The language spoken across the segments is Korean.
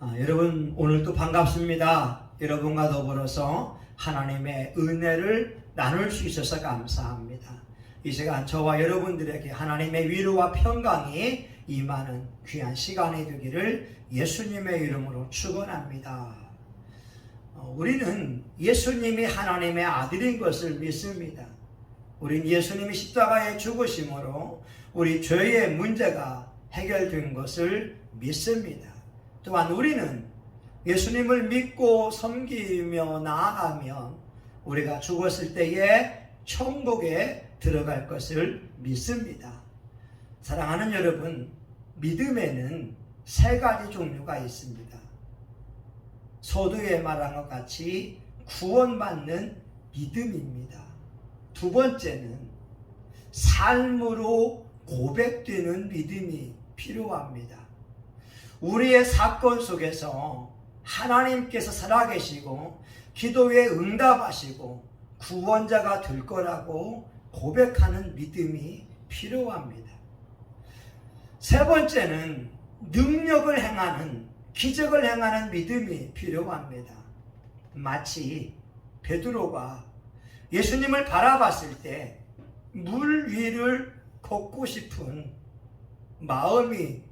여러분 오늘도 반갑습니다. 여러분과 더불어서 하나님의 은혜를 나눌 수 있어서 감사합니다. 이 시간 저와 여러분들에게 하나님의 위로와 평강이 임하는 귀한 시간이 되기를 예수님의 이름으로 축원합니다. 우리는 예수님이 하나님의 아들인 것을 믿습니다. 우린 예수님이 십자가에 죽으심으로 우리 죄의 문제가 해결된 것을 믿습니다. 또한 우리는 예수님을 믿고 섬기며 나아가면 우리가 죽었을 때에 천국에 들어갈 것을 믿습니다. 사랑하는 여러분, 믿음에는 세 가지 종류가 있습니다. 서두에 말한 것 같이 구원받는 믿음입니다. 두 번째는 삶으로 고백되는 믿음이 필요합니다. 우리의 사건 속에서 하나님께서 살아계시고 기도에 응답하시고 구원자가 될 거라고 고백하는 믿음이 필요합니다. 세 번째는 능력을 행하는, 기적을 행하는 믿음이 필요합니다. 마치 베드로가 예수님을 바라봤을 때 물 위를 걷고 싶은 마음이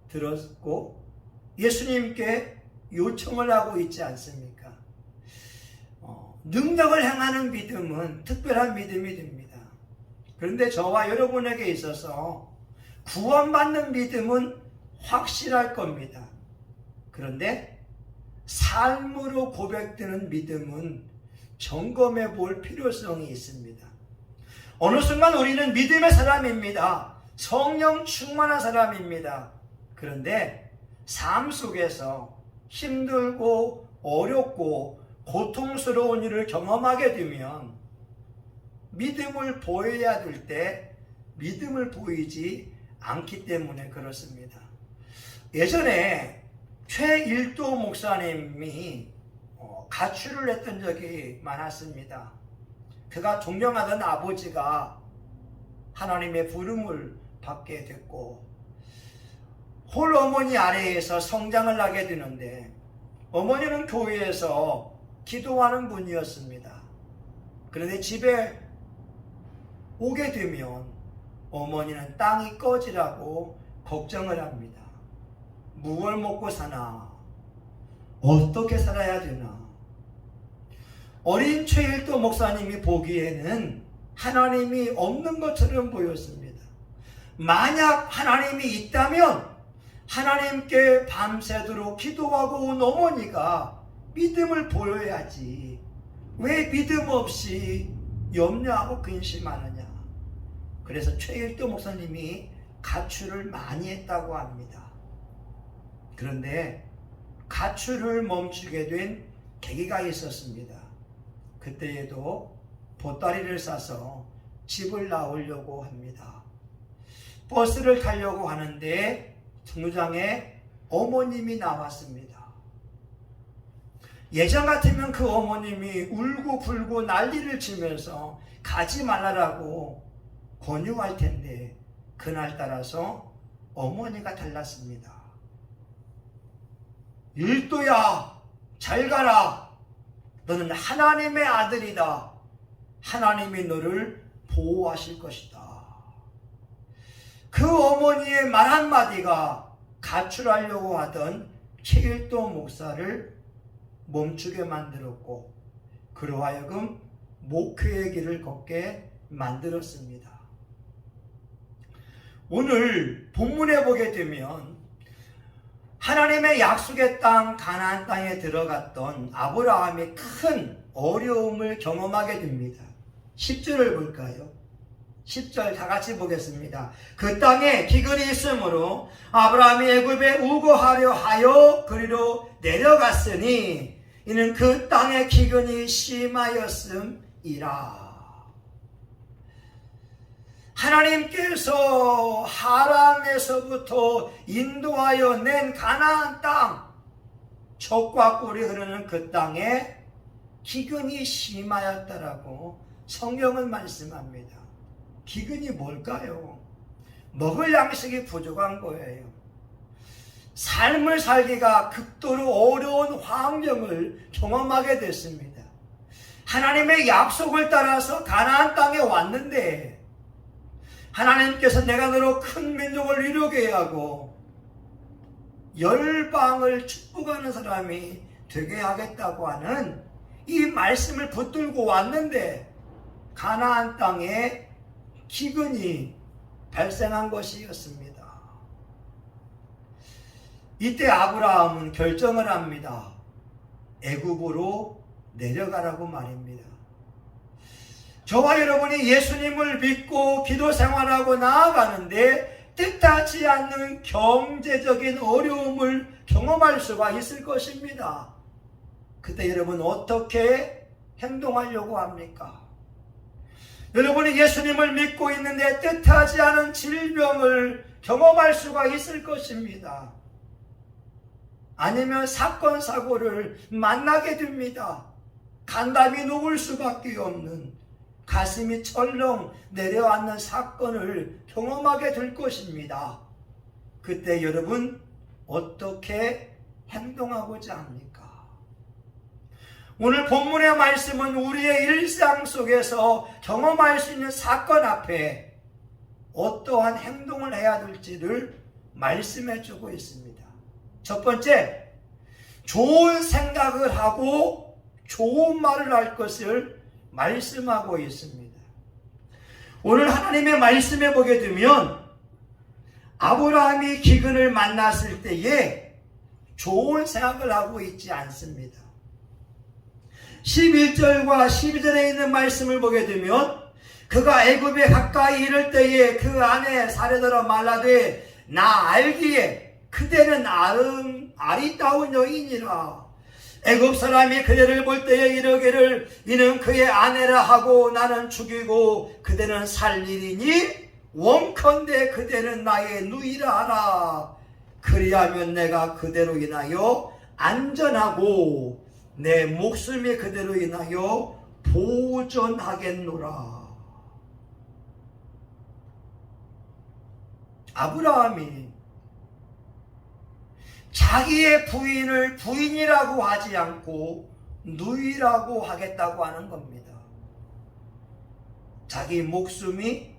들었고 예수님께 요청을 하고 있지 않습니까? 능력을 행하는 믿음은 특별한 믿음이 됩니다. 그런데 저와 여러분에게 있어서 구원받는 믿음은 확실할 겁니다. 그런데 삶으로 고백되는 믿음은 점검해 볼 필요성이 있습니다. 어느 순간 우리는 믿음의 사람입니다. 성령 충만한 사람입니다. 그런데 삶 속에서 힘들고 어렵고 고통스러운 일을 경험하게 되면 믿음을 보여야 될 때 믿음을 보이지 않기 때문에 그렇습니다. 예전에 최일도 목사님이 가출을 했던 적이 많았습니다. 그가 존경하던 아버지가 하나님의 부름을 받게 됐고 홀어머니 아래에서 성장을 하게 되는데 어머니는 교회에서 기도하는 분이었습니다. 그런데 집에 오게 되면 어머니는 땅이 꺼지라고 걱정을 합니다. 무얼 먹고 사나? 어떻게 살아야 되나? 어린 최일도 목사님이 보기에는 하나님이 없는 것처럼 보였습니다. 만약 하나님이 있다면 하나님께 밤새도록 기도하고 온 어머니가 믿음을 보여야지 왜 믿음 없이 염려하고 근심하느냐. 그래서 최일도 목사님이 가출을 많이 했다고 합니다. 그런데 가출을 멈추게 된 계기가 있었습니다. 그때에도 보따리를 싸서 집을 나오려고 합니다. 버스를 타려고 하는데 정류장에 어머님이 나왔습니다. 예전 같으면 그 어머님이 울고 불고 난리를 치면서 가지 말라고 권유할 텐데 그날따라서 어머니가 달랐습니다. 일도야, 잘 가라. 너는 하나님의 아들이다. 하나님이 너를 보호하실 것이다. 그 어머니의 말 한마디가 가출하려고 하던 최일도 목사를 멈추게 만들었고 그로 하여금 목회의 길을 걷게 만들었습니다. 오늘 본문에 보게 되면 하나님의 약속의 땅 가나안 땅에 들어갔던 아브라함이 큰 어려움을 경험하게 됩니다. 10절을 볼까요? 10절 다 같이 보겠습니다. 그 땅에 기근이 있으므로 아브라함이 애굽에 우거하려 하여 그리로 내려갔으니 이는 그 땅에 기근이 심하였음이라. 하나님께서 하란에서부터 인도하여 낸 가나안 땅, 젖과 꿀이 흐르는 그 땅에 기근이 심하였다라고 성경은 말씀합니다. 기근이 뭘까요? 먹을 양식이 부족한 거예요. 삶을 살기가 극도로 어려운 환경을 경험하게 됐습니다. 하나님의 약속을 따라서 가나안 땅에 왔는데 하나님께서 내가 너로 큰 민족을 이루게 하고 열방을 축복하는 사람이 되게 하겠다고 하는 이 말씀을 붙들고 왔는데 가나안 땅에 기근이 발생한 것이었습니다. 이때 아브라함은 결정을 합니다. 애굽으로 내려가라고 말입니다. 저와 여러분이 예수님을 믿고 기도 생활하고 나아가는데 뜻하지 않는 경제적인 어려움을 경험할 수가 있을 것입니다. 그때 여러분 어떻게 행동하려고 합니까? 여러분이 예수님을 믿고 있는데 뜻하지 않은 질병을 경험할 수가 있을 것입니다. 아니면 사건 사고를 만나게 됩니다. 간담이 녹을 수밖에 없는 가슴이 철렁 내려앉는 사건을 경험하게 될 것입니다. 그때 여러분 어떻게 행동하고자 합니까? 오늘 본문의 말씀은 우리의 일상 속에서 경험할 수 있는 사건 앞에 어떠한 행동을 해야 될지를 말씀해 주고 있습니다. 첫 번째, 좋은 생각을 하고 좋은 말을 할 것을 말씀하고 있습니다. 오늘 하나님의 말씀에 보게 되면 아브라함이 기근을 만났을 때에 좋은 생각을 하고 있지 않습니다. 11절과 12절에 있는 말씀을 보게 되면 그가 애굽에 가까이 이를 때에 그 아내 사레더라 말라되 나 알기에 그대는 아리따운 여인이라. 애굽 사람이 그대를 볼 때에 이르기를 이는 그의 아내라 하고 나는 죽이고 그대는 살리리니 원컨대 그대는 나의 누이라 하라. 그리하면 내가 그대로 인하여 안전하고 내 목숨이 그대로 인하여 보존하겠노라. 아브라함이 자기의 부인을 부인이라고 하지 않고 누이라고 하겠다고 하는 겁니다. 자기 목숨이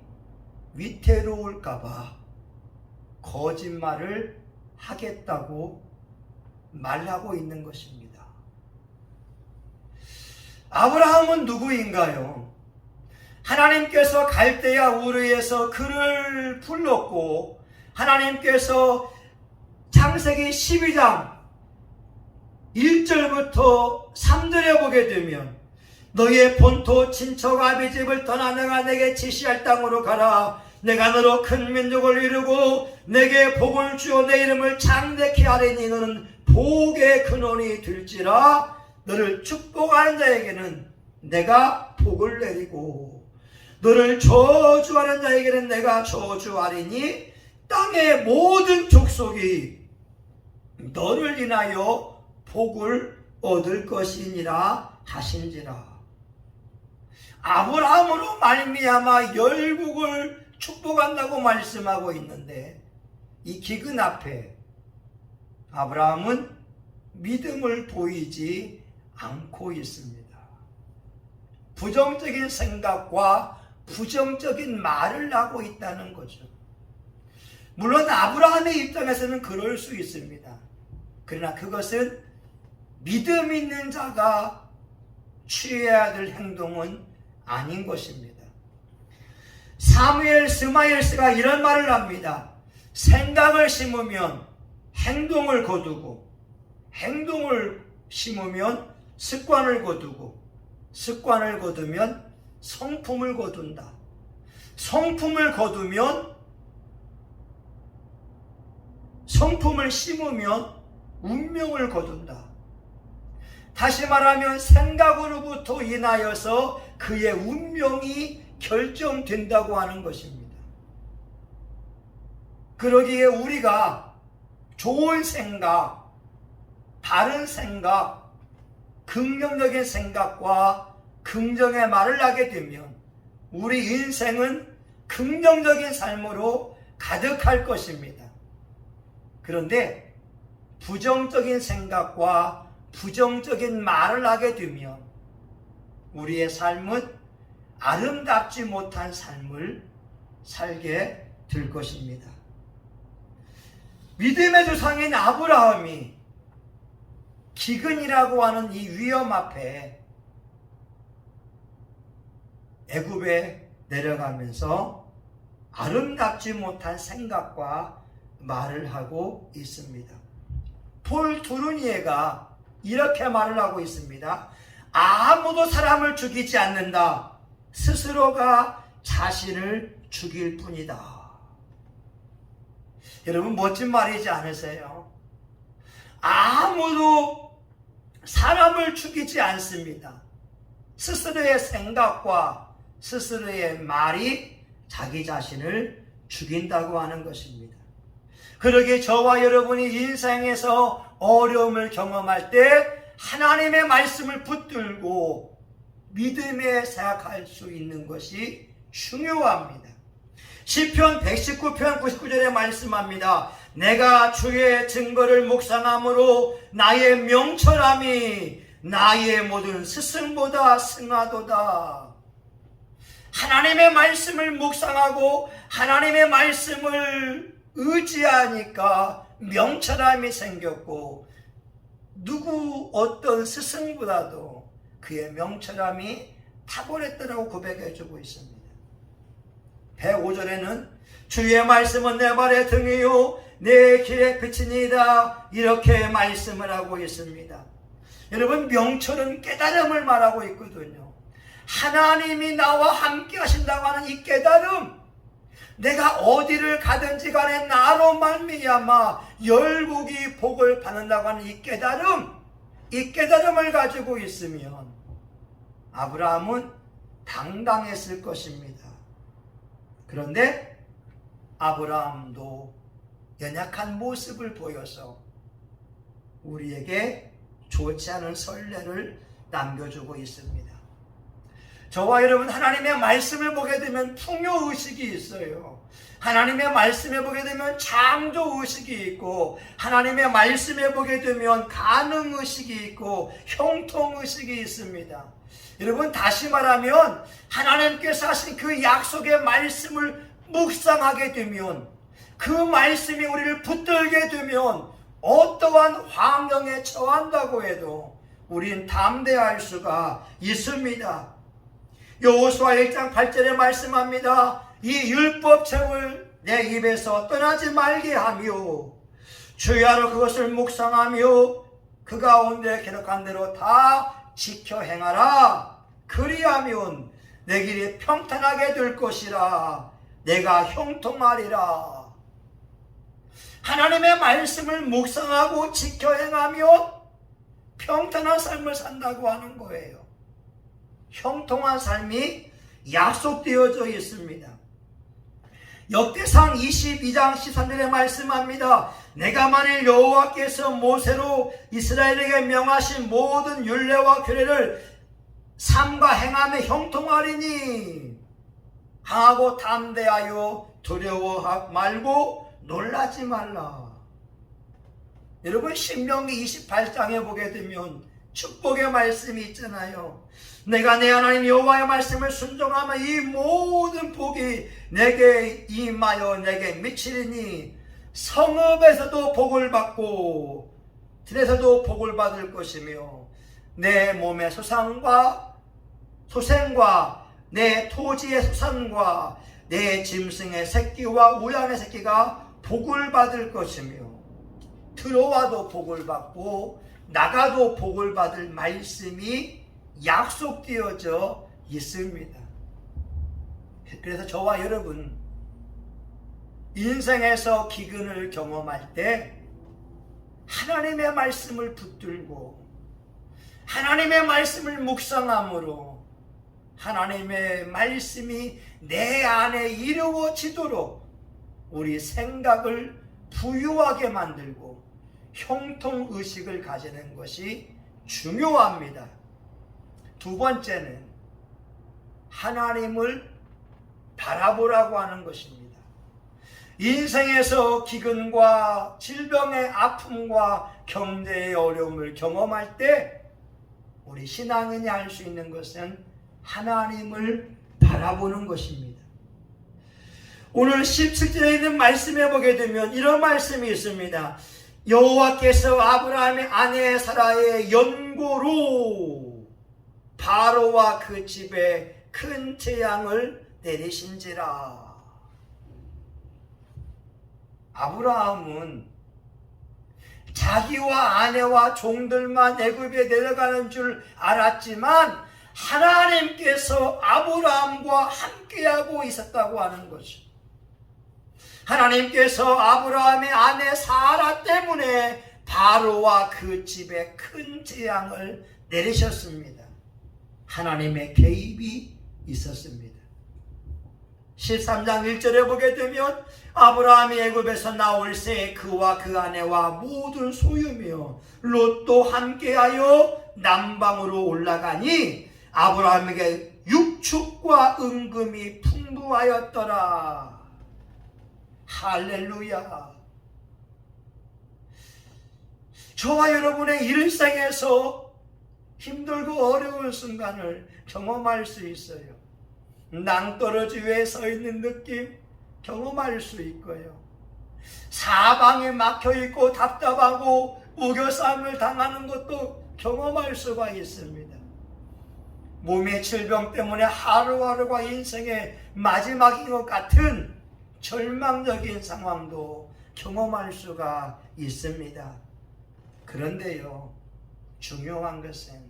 위태로울까봐 거짓말을 하겠다고 말하고 있는 것입니다. 아브라함은 누구인가요? 하나님께서 갈대아 우르에서 그를 불렀고 하나님께서 창세기 12장 1절부터 3절에 보게 되면 너의 본토 친척 아비 집을 떠나 내가 내게 지시할 땅으로 가라. 내가 너로 큰 민족을 이루고 내게 복을 주어 내 이름을 창대케 하리니 너는 복의 근원이 될지라. 너를 축복하는 자에게는 내가 복을 내리고 너를 저주하는 자에게는 내가 저주하리니 땅의 모든 족속이 너를 인하여 복을 얻을 것이니라 하신지라. 아브라함으로 말미암아 열국을 축복한다고 말씀하고 있는데 이 기근 앞에 아브라함은 믿음을 보이지 않고 있습니다. 부정적인 생각과 부정적인 말을 하고 있다는 거죠. 물론 아브라함의 입장에서는 그럴 수 있습니다. 그러나 그것은 믿음 있는 자가 취해야 될 행동은 아닌 것입니다. 사무엘 스마일스가 이런 말을 합니다. 생각을 심으면 행동을 거두고 행동을 심으면 습관을 거두고 습관을 거두면 성품을 거둔다. 성품을 거두면 성품을 심으면 운명을 거둔다. 다시 말하면 생각으로부터 인하여서 그의 운명이 결정된다고 하는 것입니다. 그러기에 우리가 좋은 생각, 바른 생각, 긍정적인 생각과 긍정의 말을 하게 되면 우리 인생은 긍정적인 삶으로 가득할 것입니다. 그런데 부정적인 생각과 부정적인 말을 하게 되면 우리의 삶은 아름답지 못한 삶을 살게 될 것입니다. 믿음의 조상인 아브라함이 기근이라고 하는 이 위험 앞에 애굽에 내려가면서 아름답지 못한 생각과 말을 하고 있습니다. 폴 두르니에가 이렇게 말을 하고 있습니다. 아무도 사람을 죽이지 않는다. 스스로가 자신을 죽일 뿐이다. 여러분, 멋진 말이지 않으세요? 아무도 사람을 죽이지 않습니다. 스스로의 생각과 스스로의 말이 자기 자신을 죽인다고 하는 것입니다. 그러기에 저와 여러분이 인생에서 어려움을 경험할 때 하나님의 말씀을 붙들고 믿음에 생각할 수 있는 것이 중요합니다. 시편 119편 99절에 말씀합니다. 내가 주의 증거를 묵상함으로 나의 명철함이 나의 모든 스승보다 승하도다. 하나님의 말씀을 묵상하고 하나님의 말씀을 의지하니까 명철함이 생겼고 누구 어떤 스승보다도 그의 명철함이 탁월했다고 고백해주고 있습니다. 105절에는 주의 말씀은 내 발의 등이요 내 길의 빛이니이다 이렇게 말씀을 하고 있습니다. 여러분, 명철은 깨달음을 말하고 있거든요. 하나님이 나와 함께 하신다고 하는 이 깨달음, 내가 어디를 가든지 간에 나로 말미암아 열국이 복을 받는다고 하는 이 깨달음을 가지고 있으면 아브라함은 당당했을 것입니다. 그런데 아브라함도 연약한 모습을 보여서 우리에게 좋지 않은 선례를 남겨주고 있습니다. 저와 여러분, 하나님의 말씀을 보게 되면 풍요의식이 있어요. 하나님의 말씀에 보게 되면 창조의식이 있고, 하나님의 말씀에 보게 되면 가능의식이 있고, 형통의식이 있습니다. 여러분, 다시 말하면 하나님께서 하신 그 약속의 말씀을 묵상하게 되면, 그 말씀이 우리를 붙들게 되면 어떠한 환경에 처한다고 해도 우린 담대할 수가 있습니다. 여호수아 1장 8절에 말씀합니다. 이 율법책을 내 입에서 떠나지 말게 하며 주야로 그것을 묵상하며 그 가운데 기록한 대로 다 지켜 행하라. 그리하면 내 길이 평탄하게 될 것이라. 내가 형통하리라. 하나님의 말씀을 묵상하고 지켜 행하며 평탄한 삶을 산다고 하는 거예요. 형통한 삶이 약속되어져 있습니다. 역대상 22장 13절에 말씀합니다. 내가 만일 여호와께서 모세로 이스라엘에게 명하신 모든 율례와 규례를 삼가 행하며 형통하리니 하고 담대하여 두려워 말고 놀라지 말라. 여러분, 신명기 28장에 보게 되면 축복의 말씀이 있잖아요. 내가 내 하나님 여호와의 말씀을 순종하면 이 모든 복이 내게 임하여 내게 미치리니 성읍에서도 복을 받고 들에서도 복을 받을 것이며 내 몸의 소생과 내 토지의 소산과 내 짐승의 새끼와 우양의 새끼가 복을 받을 것이며 들어와도 복을 받고 나가도 복을 받을 말씀이 약속되어져 있습니다. 그래서 저와 여러분, 인생에서 기근을 경험할 때 하나님의 말씀을 붙들고 하나님의 말씀을 묵상함으로 하나님의 말씀이 내 안에 이루어지도록 우리 생각을 부유하게 만들고 형통의식을 가지는 것이 중요합니다. 두 번째는 하나님을 바라보라고 하는 것입니다. 인생에서 기근과 질병의 아픔과 경제의 어려움을 경험할 때 우리 신앙인이 할 수 있는 것은 하나님을 바라보는 것입니다. 오늘 17절에 있는 말씀에 보게 되면 이런 말씀이 있습니다. 여호와께서 아브라함의 아내 사라의 연고로 바로와 그 집에 큰 재앙을 내리신지라. 아브라함은 자기와 아내와 종들만 애굽에 내려가는 줄 알았지만 하나님께서 아브라함과 함께하고 있었다고 하는 것이죠. 하나님께서 아브라함의 아내 사라 때문에 바로와 그 집에 큰 재앙을 내리셨습니다. 하나님의 개입이 있었습니다. 13장 1절에 보게 되면 아브라함이 애굽에서 나올 새 그와 그 아내와 모든 소유며 롯도 함께하여 남방으로 올라가니 아브라함에게 육축과 은금이 풍부하였더라. 할렐루야. 저와 여러분의 일생에서 힘들고 어려운 순간을 경험할 수 있어요. 낭떠러지 위에 서 있는 느낌 경험할 수 있고요. 사방에 막혀있고 답답하고 우겨싸움을 당하는 것도 경험할 수가 있습니다. 몸의 질병 때문에 하루하루가 인생의 마지막인 것 같은 절망적인 상황도 경험할 수가 있습니다. 그런데요, 중요한 것은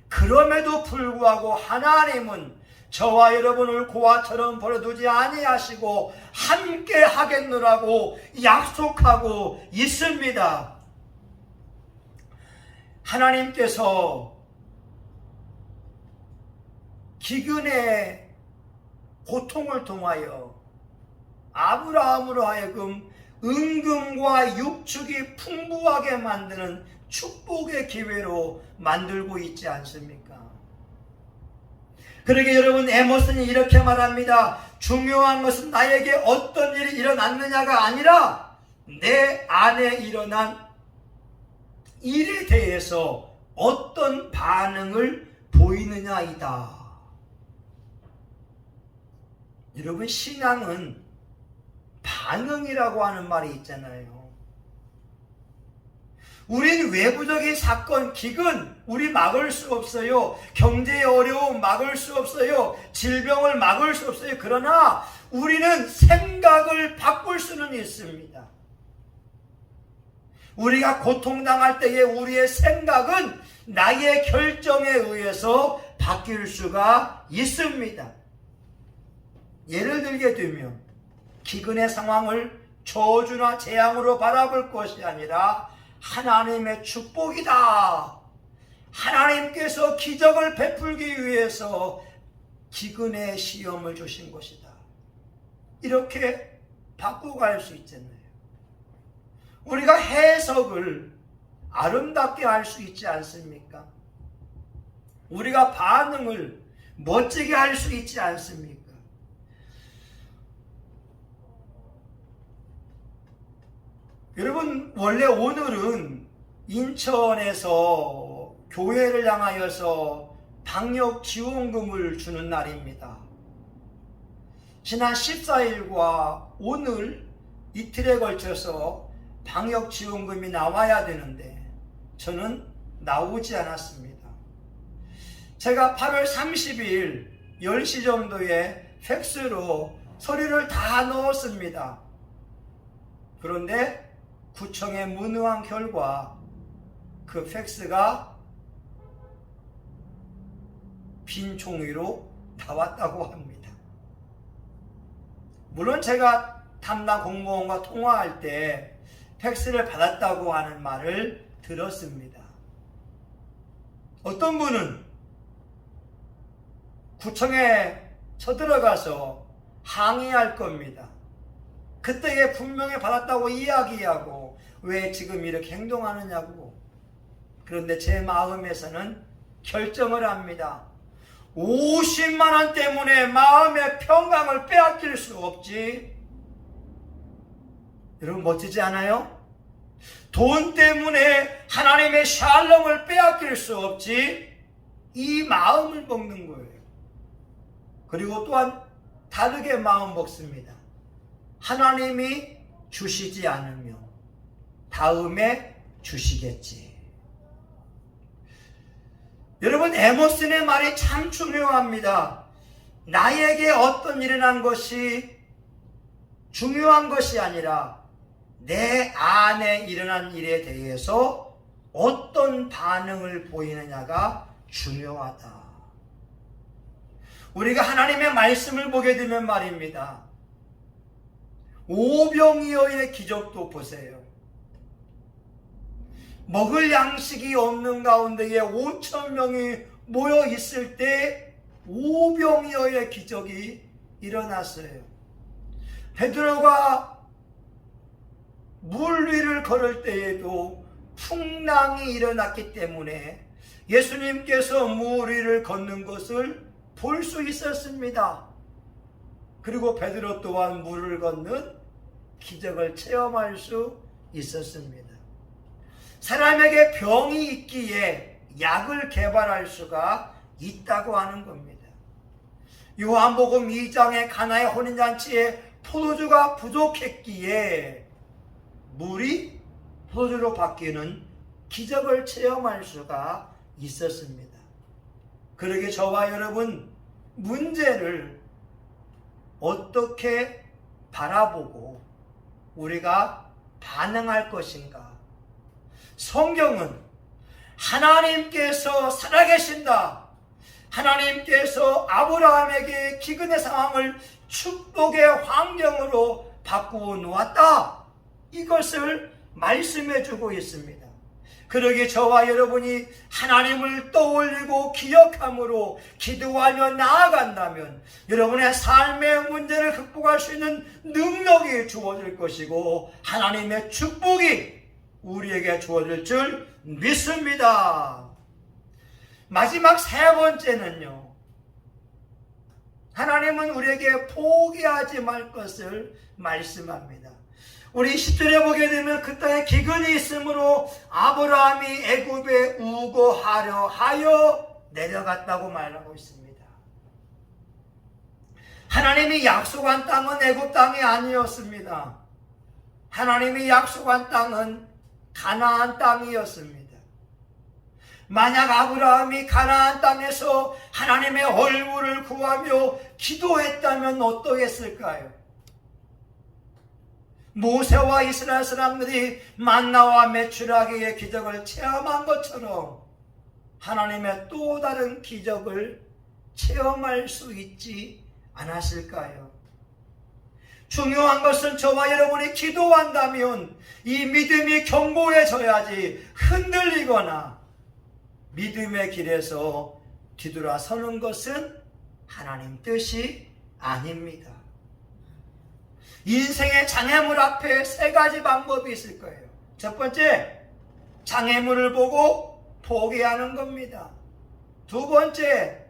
그럼에도 불구하고 하나님은 저와 여러분을 고아처럼 버려두지 아니하시고 함께 하겠노라고 약속하고 있습니다. 하나님께서 기근의 고통을 통하여 아브라함으로 하여금 은금과 육축이 풍부하게 만드는 축복의 기회로 만들고 있지 않습니까? 그러게 여러분, 에모스는 이렇게 말합니다. 중요한 것은 나에게 어떤 일이 일어났느냐가 아니라 내 안에 일어난 일에 대해서 어떤 반응을 보이느냐이다. 여러분, 신앙은 반응이라고 하는 말이 있잖아요. 우린 외부적인 사건, 기근 우리 막을 수 없어요. 경제의 어려움 막을 수 없어요. 질병을 막을 수 없어요. 그러나 우리는 생각을 바꿀 수는 있습니다. 우리가 고통당할 때에 우리의 생각은 나의 결정에 의해서 바뀔 수가 있습니다. 예를 들게 되면 기근의 상황을 저주나 재앙으로 바라볼 것이 아니라 하나님의 축복이다. 하나님께서 기적을 베풀기 위해서 기근의 시험을 주신 것이다. 이렇게 바꿔갈 수 있잖아요. 우리가 해석을 아름답게 할 수 있지 않습니까? 우리가 반응을 멋지게 할 수 있지 않습니까? 여러분, 원래 오늘은 인천에서 교회를 향하여서 방역 지원금을 주는 날입니다. 지난 14일과 오늘 이틀에 걸쳐서 방역 지원금이 나와야 되는데 저는 나오지 않았습니다. 제가 8월 30일 10시 정도에 팩스로 서류를 다 넣었습니다. 그런데 구청에 문의한 결과 그 팩스가 빈 종이로 나왔다고 합니다. 물론 제가 담당 공무원과 통화할 때 팩스를 받았다고 하는 말을 들었습니다. 어떤 분은 구청에 쳐들어가서 항의할 겁니다. 그때에 분명히 받았다고 이야기하고 왜 지금 이렇게 행동하느냐고. 그런데 제 마음에서는 결정을 합니다. 50만 원 때문에 마음의 평강을 빼앗길 수 없지. 여러분 멋지지 않아요? 돈 때문에 하나님의 샬롬을 빼앗길 수 없지, 이 마음을 먹는 거예요. 그리고 또한 다르게 마음 먹습니다. 하나님이 주시지 않으면 다음에 주시겠지. 여러분, 에모스의 말이 참 중요합니다. 나에게 어떤 일이 난 것이 중요한 것이 아니라 내 안에 일어난 일에 대해서 어떤 반응을 보이느냐가 중요하다. 우리가 하나님의 말씀을 보게 되면 말입니다. 오병이어의 기적도 보세요. 먹을 양식이 없는 가운데에 5,000명이 모여 있을 때 오병이어의 기적이 일어났어요. 베드로가 물 위를 걸을 때에도 풍랑이 일어났기 때문에 예수님께서 물 위를 걷는 것을 볼 수 있었습니다. 그리고 베드로 또한 물을 걷는 기적을 체험할 수 있었습니다. 사람에게 병이 있기에 약을 개발할 수가 있다고 하는 겁니다. 요한복음 2장의 가나의 혼인잔치에 포도주가 부족했기에 물이 포도주로 바뀌는 기적을 체험할 수가 있었습니다. 그러게 저와 여러분, 문제를 어떻게 바라보고 우리가 반응할 것인가? 성경은 하나님께서 살아계신다, 하나님께서 아브라함에게 기근의 상황을 축복의 환경으로 바꾸어 놓았다, 이것을 말씀해 주고 있습니다. 그러기에 저와 여러분이 하나님을 떠올리고 기억함으로 기도하며 나아간다면 여러분의 삶의 문제를 극복할 수 있는 능력이 주어질 것이고 하나님의 축복이 우리에게 주어질 줄 믿습니다. 마지막 세 번째는요, 하나님은 우리에게 포기하지 말 것을 말씀합니다. 우리 10절에 보게 되면 그 땅에 기근이 있으므로 아브라함이 애굽에 우거하려 하여 내려갔다고 말하고 있습니다. 하나님이 약속한 땅은 애굽 땅이 아니었습니다. 하나님이 약속한 땅은 가나안 땅이었습니다. 만약 아브라함이 가나안 땅에서 하나님의 얼굴을 구하며 기도했다면 어떠했을까요? 모세와 이스라엘 사람들이 만나와 메추라기의 기적을 체험한 것처럼 하나님의 또 다른 기적을 체험할 수 있지 않았을까요? 중요한 것은 저와 여러분이 기도한다면 이 믿음이 견고해져야지 흔들리거나 믿음의 길에서 뒤돌아서는 것은 하나님 뜻이 아닙니다. 인생의 장애물 앞에 세 가지 방법이 있을 거예요. 첫 번째, 장애물을 보고 포기하는 겁니다. 두 번째,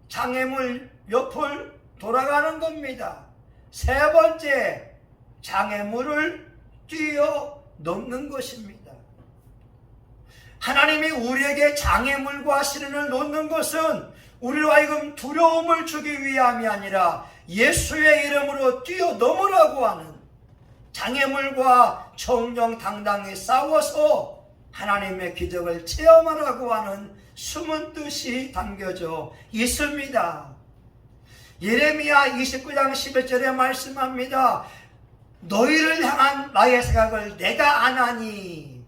장애물 옆을 돌아가는 겁니다. 세 번째, 장애물을 뛰어넘는 것입니다. 하나님이 우리에게 장애물과 시련을 놓는 것은 우리로 하여금 두려움을 주기 위함이 아니라 예수의 이름으로 뛰어넘으라고 하는, 장애물과 정정당당히 싸워서 하나님의 기적을 체험하라고 하는 숨은 뜻이 담겨져 있습니다. 예레미야 29장 11절에 말씀합니다. 너희를 향한 나의 생각을 내가 아나니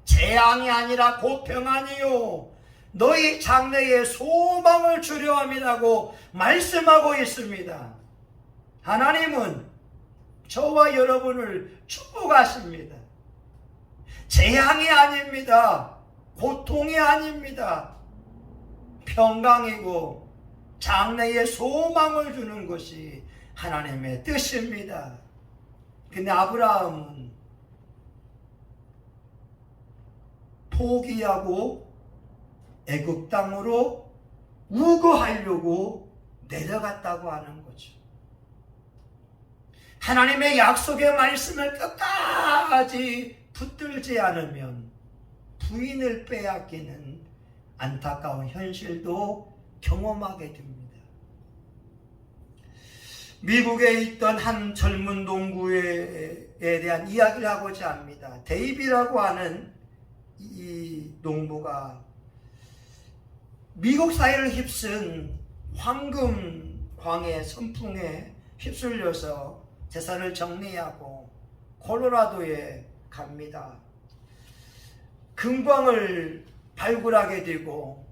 재앙이 아니라 곧 평안이요 너희 장래에 소망을 주려 함이라고 말씀하고 있습니다. 하나님은 저와 여러분을 축복하십니다. 재앙이 아닙니다. 고통이 아닙니다. 평강이고 장래에 소망을 주는 것이 하나님의 뜻입니다. 근데 아브라함은 포기하고 애굽 땅으로 우거하려고 내려갔다고 하는 거죠. 하나님의 약속의 말씀을 끝까지 붙들지 않으면 부인을 빼앗기는 안타까운 현실도 경험하게 됩니다. 미국에 있던 한 젊은 농부에 대한 이야기를 하고자 합니다. 데이비라고 하는 이 농부가 미국 사회를 휩쓴 황금광의 선풍에 휩쓸려서 재산을 정리하고 콜로라도에 갑니다. 금광을 발굴하게 되고,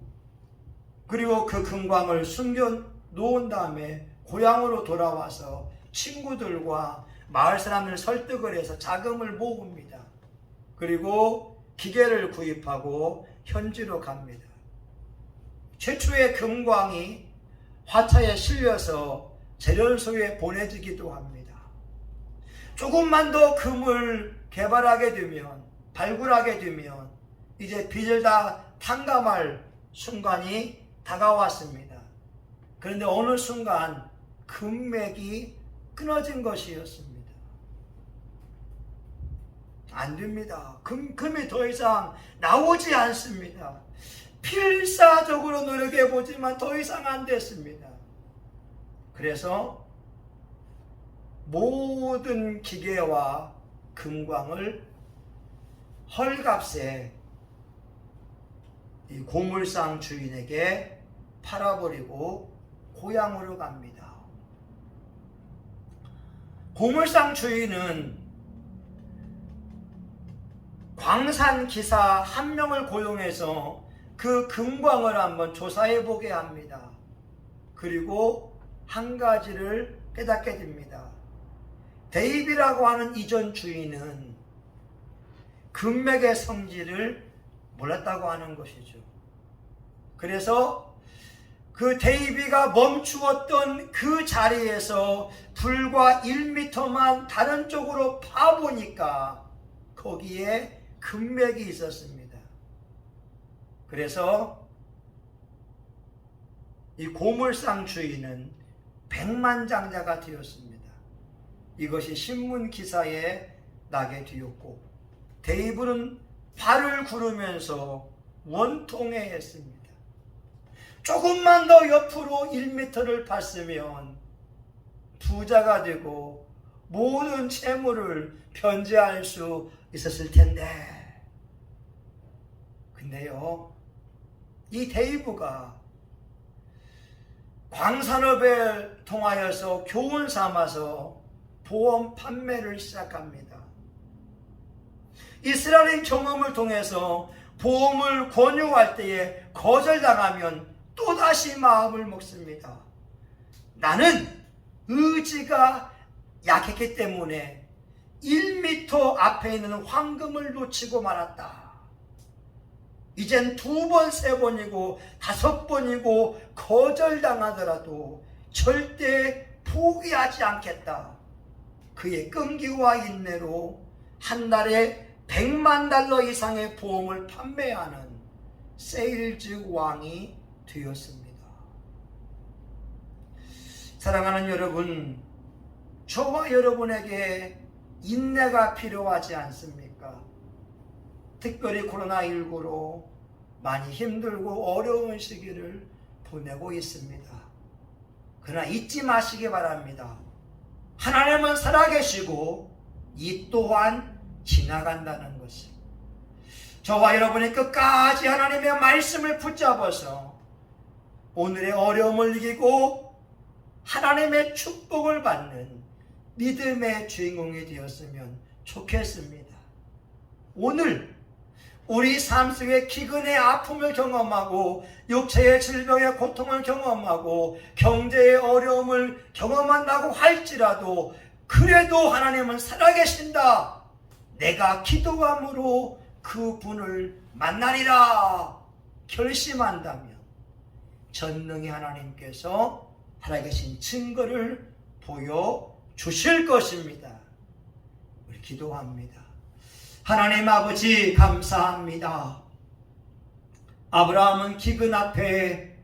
그리고 그 금광을 숨겨 놓은 다음에 고향으로 돌아와서 친구들과 마을 사람들 설득을 해서 자금을 모읍니다. 그리고 기계를 구입하고 현지로 갑니다. 최초의 금광이 화차에 실려서 재련소에 보내지기도 합니다. 조금만 더 금을 개발하게 되면, 발굴하게 되면 이제 빚을 다 탕감할 순간이 다가왔습니다. 그런데 어느 순간 금맥이 끊어진 것이었습니다. 안 됩니다. 금이 더 이상 나오지 않습니다. 필사적으로 노력해 보지만 더 이상 안 됐습니다. 그래서 모든 기계와 금광을 헐값에 이 고물상 주인에게 팔아버리고 고향으로 갑니다. 고물상 주인은 광산 기사 한 명을 고용해서 그 금광을 한번 조사해 보게 합니다. 그리고 한 가지를 깨닫게 됩니다. 데이비라고 하는 이전 주인은 금맥의 성질을 몰랐다고 하는 것이죠. 그래서 그 데이비가 멈추었던 그 자리에서 불과 1m만 다른 쪽으로 파보니까 거기에 금맥이 있었습니다. 그래서 이 고물상 주인은 백만장자가 되었습니다. 이것이 신문 기사에 나게 되었고, 데이브는 발을 구르면서 원통해했습니다. 조금만 더 옆으로 1m를 봤으면 부자가 되고 모든 채무를 변제할 수 있었을 텐데, 근데요, 이 데이브가 광산업을 통하여서 교훈 삼아서 보험 판매를 시작합니다. 이스라엘의 경험을 통해서 보험을 권유할 때에 거절당하면 또다시 마음을 먹습니다. 나는 의지가 약했기 때문에 1m 앞에 있는 황금을 놓치고 말았다. 이젠 2번, 3번이고 5번이고 거절당하더라도 절대 포기하지 않겠다. 그의 끈기와 인내로 한 달에 $1,000,000 이상의 보험을 판매하는 세일즈 왕이 되었습니다. 사랑하는 여러분, 저와 여러분에게 인내가 필요하지 않습니까? 특별히 코로나19로 많이 힘들고 어려운 시기를 보내고 있습니다. 그러나 잊지 마시기 바랍니다. 하나님은 살아계시고 이 또한 지나간다는 것을. 저와 여러분이 끝까지 하나님의 말씀을 붙잡아서 오늘의 어려움을 이기고 하나님의 축복을 받는 믿음의 주인공이 되었으면 좋겠습니다. 오늘 우리 삶 속에 기근의 아픔을 경험하고 육체의 질병의 고통을 경험하고 경제의 어려움을 경험한다고 할지라도 그래도 하나님은 살아계신다. 내가 기도함으로 그 분을 만나리라 결심한다면 전능히 하나님께서 살아계신 증거를 보여주실 것입니다. 우리 기도합니다. 하나님 아버지 감사합니다. 아브라함은 기근 앞에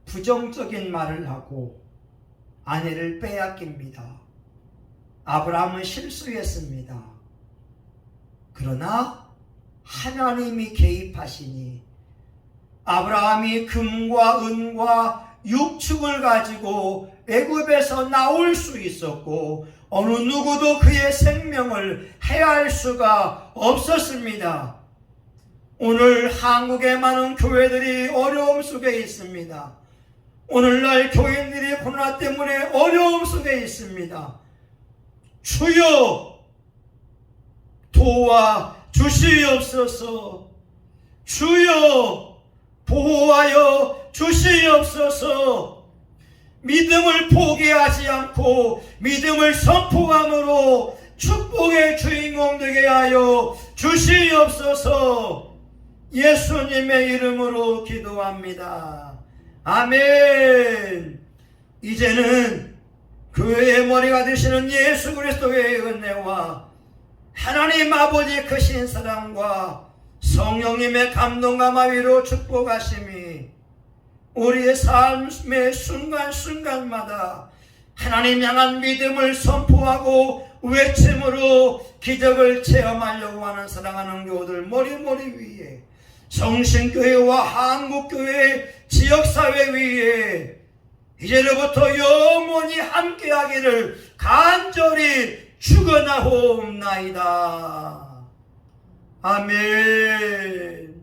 부정적인 말을 하고 아내를 빼앗깁니다. 아브라함은 실수했습니다. 그러나 하나님이 개입하시니 아브라함이 금과 은과 육축을 가지고 애굽에서 나올 수 있었고 어느 누구도 그의 생명을 해할 수가 없었습니다. 오늘 한국의 많은 교회들이 어려움 속에 있습니다. 오늘날 교인들이 코로나 때문에 어려움 속에 있습니다. 주여 도와 주시옵소서. 주여 보호하여 주시옵소서. 믿음을 포기하지 않고 믿음을 선포함으로 축복의 주인공 되게 하여 주시옵소서. 예수님의 이름으로 기도합니다. 아멘. 이제는 교회의 머리가 되시는 예수 그리스도의 은혜와 하나님 아버지 크신 사랑과 성령님의 감동과 마위로 축복하심이 우리의 삶의 순간순간마다 하나님 향한 믿음을 선포하고 외침으로 기적을 체험하려고 하는 사랑하는 교우들 머리 위에 성신교회와 한국교회 지역사회 위에 이제로부터 영원히 함께하기를 간절히 축원하옵나이다. 아멘.